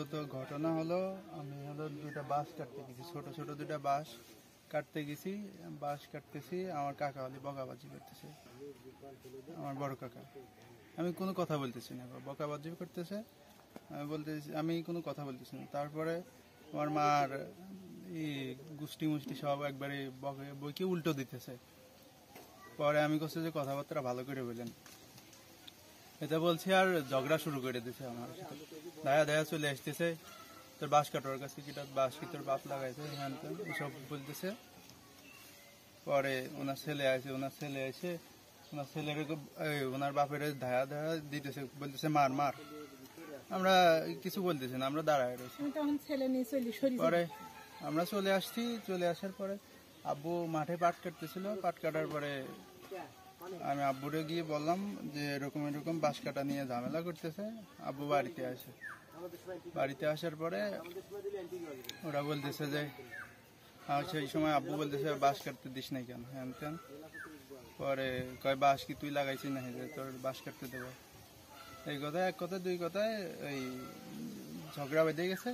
মূলত ঘটনা হলো আমি দুটা বাঁশ কাটতে গেছি, ছোট ছোট দুটা বাঁশ কাটতে গেছি। বাঁশ কাটতেছি, আমার কাকা বকাবাজি করতেছে, আমার বড় কাকা। আমি কোনো কথা বলতেছি না, বকাবাজি করতেছে। আমি কোনো কথা বলতেছি না। তারপরে আমার মার গুষ্টি মুষ্টি সব একবারে বইকে উল্টো দিতেছে। পরে আমি বলছি যে কথাবার্তা ভালো করে বললেন, এটা বলছি, আর ঝগড়া শুরু করে দিছে আমার সাথে। দায়া চলে আসতেছে, তোর বাঁশ কাটোর কাছে কি বাঁশ কি তোর বাপ লাগাইছে, হ্যান সব বলতেছে। পরে ওনার ছেলে এসে ওনার ছেলের ওনার বাপের ধায়া দিতেছে, বলতেছে মার মার। আমরা কিছু বলতেছি না, আমরা দাঁড়ায় রয়েছি। পরে আমরা চলে আসছি। চলে আসার পরে আব্বু মাঠে পাট কাটতেছিল। পাট কাটার পরে আমি আব্বুরে গিয়ে বললাম যে এরকম এরকম বাঁশ কাটা নিয়ে ঝামেলা করতেছে। আব্বু বাড়িতে আসার পরে ওরা বলতেছে যে সেই সময় আব্বু বলতেছে বাঁশ কাটতে দিস নাই কেন, হ্যান তেন। পরে কয় বাঁশ কি তুই লাগাইছিস না, যে তোর বাঁশ কাটতে দেবো। এই কথায় এক কথায় দুই কথায় এই ঝগড়া বেঁধে গেছে।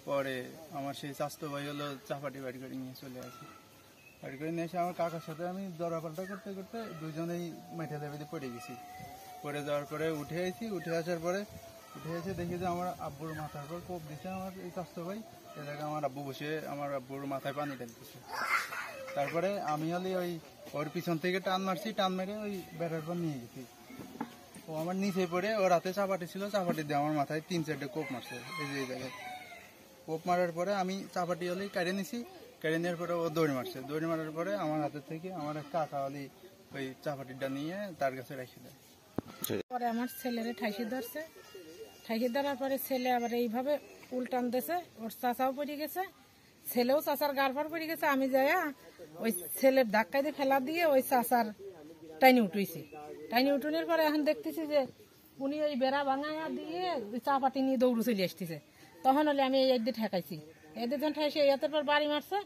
পরে আমার সেই স্বাস্থ্য ভাই হলো চাপাটি বাড়ি করে নিয়ে চলে আসে। বাড়ি করে নিয়ে এসে আমার কাকার সাথে আমি দরাপাল্টা করতে করতে দুজনেই মেঠে লেবেতে পড়ে গেছি। পড়ে যাওয়ার পরে উঠে আসার পরে এসে দেখি যে আমার আব্বুর মাথার পর কোপ দিচ্ছে আমার এই স্বাস্থ্য ভাই। এ জায়গায় আমার আব্বু বসে আমার আব্বুর মাথায় পানি ঢালতেছে। তারপরে আমি ওর পিছন থেকে টান মারছি, টান মেরে ওই বেড়ার পর নিয়ে গেছি। ও আমার নিচে পড়ে, ওর হাতে চাপাটি ছিল, চাপাটি দিয়ে আমার মাথায় 3-4টে কোপ মারছে এই জায়গায়। কোপ মারার পরে আমি চাপাটি কেড়ে নিছি। কেড়ে নেওয়ার পরে ও দৌড়ি মারার পরে আমার হাতের থেকে আমার এক কাকা ওই চাপাটিটা নিয়ে তার কাছে রেখে দেয়। পরে আমার ছেলেরে ঠাইসি ধরার পরে ছেলে আবার এইভাবে উল্টান দিয়েছে, ওর চাচাও পড়ে গেছে, ছেলেও চাচার গার পার পড়ে গেছে। আমি যাইয়া ওই ছেলের ধাক্কা দিয়ে ফেলা দিয়ে ওই চাচার টাইনি উঠুনের পরে এখন দেখতেছি যে উনি ওই বেড়া ভাঙাইয়া দিয়ে ওই চাপাটি নিয়ে দৌড়ে চলে আসতেছে। তখন আমি এই দিয়ে ঠেকাইছি, যখন ঠেকাইছি এই হাতের পর বাড়ি মারছে,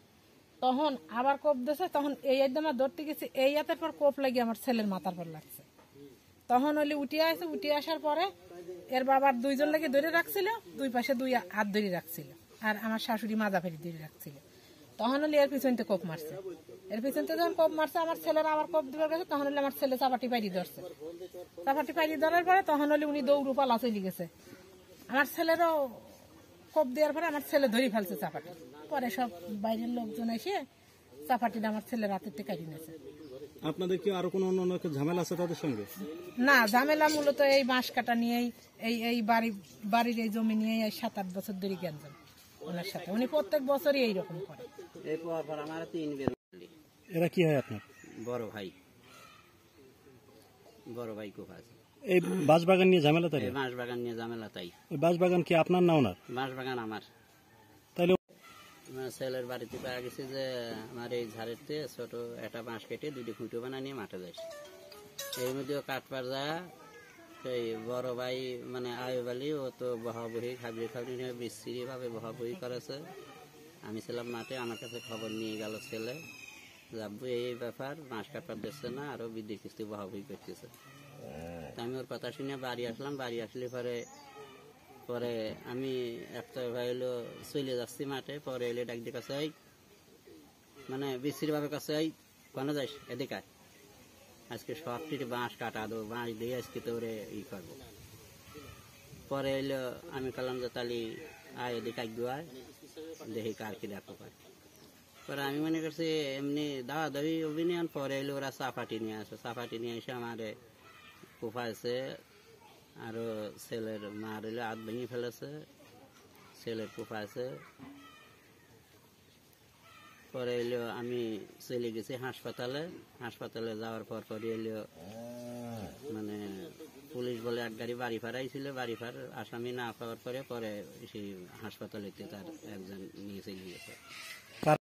তখন আবার কোপ দিয়েছে। তখন এই আমার ধরতে গেছি, এই হাতের পর কোপ লাগিয়ে আমার ছেলের মাথার পর লাগছে। তখন উঠে আসার পরে এর বাবার দুইজন লেগে ধরে রাখছিল, দুই পাশে দুই হাত ধরে রাখছিল, আর আমার শাশুড়ি মাজা ফেরি ধরে রাখছিল। তখন এর পিছনতে কোপ মারছে। যখন কোপ মারছে আমার ছেলেরা আবার কোপ দিবার গেছে, তখন আমার ছেলে চাপাটি পাইরি ধরছে। চাপাটি পাইরি ধরার পরে তখন উনি দৌড় পালা চলে গেছে। আমার ছেলেরও কোপ দেওয়ার পরে আমার ছেলে ধরে ফেলছে চাপাটি। পরে সব বাইরের লোকজন এসে চাপাটিটা আমার ছেলের হাতের থেকে কাটি নিয়েছে। আপনাদের কি আরো কোনো অন্য ঝামেলা আছে তাদের সঙ্গে? না, ঝামেলা মূলত এই বাঁশ কাটা নিয়েই, এই বাড়ির এই জমি নিয়ে 7-8 বছর ধরে গেছেন ওনার সাথে। উনি প্রত্যেক বছরই এইরকম করে। এরা কি হয় আপনার? বড় ভাই খুব আছে। এই বাঁশবাগান নিয়ে ঝামেলা তাই? বাঁশবাগান নিয়ে ঝামেলা তাই। বাঁশবাগান কি আপনার না ওনার? বাঁশবাগান আমার। তাহলে ছেলের বাড়িতে পাওয়া গেছে যে আমার এই ঝাড়ের ছোট একটা বাঁশ কেটে 2টি খুঁটো বানা নিয়ে মাঠে যাইছে। এর মধ্যেও কাটপার যায় সেই বড় ভাই মানে আয়ুবালি, ও তো বহাবহি খাবড়ি নিয়ে বিশ্রী ভাবে বহাবহি করেছে। আমি ছিলাম মাঠে, আমার কাছে খবর নিয়ে গেল ছেলে, যাবো এই ব্যাপার, বাঁশ কাটপার দিচ্ছে না, আরো বিদ্যুৎ কিস্তি বহাবহি করতেছে। আমি ওর কথা শুনে বাড়ি আসলাম। বাড়ি আসলে পরে আমি একটা ভাই চলে যাচ্ছি মাঠে। পরে এলে ডাক দিয়ে কাছে মানে বিশ্রী ভাবে কাছে কেন যাইস, এদিকে আজকে সবটি বাঁশ কাটা দো, বাঁশ দিয়ে আজকে তোরে করবো। পরে এলো, আমি বললাম যে তালি এদিকে আয়, দেখি কার কি দেখো পাই। পরে আমি মনে করছি এমনি দাওয়াদাবি অভিনয়ন। পরে এলো ওরা চাপাটি নিয়ে এসে আমার কোপাইছে। আরো ছেলের মার হাত ভেঙে ফেলেছে, ছেলের কোপাইছে। পরে এলো আমি চলে গেছি হাসপাতালে যাওয়ার পরে এলো মানে পুলিশ বলে এক গাড়ি বাড়ি ফারাইছিল। বাড়ি ফার আসামি না পাওয়ার পরে সেই হাসপাতালে তার একজন নিয়ে চলে গেছে।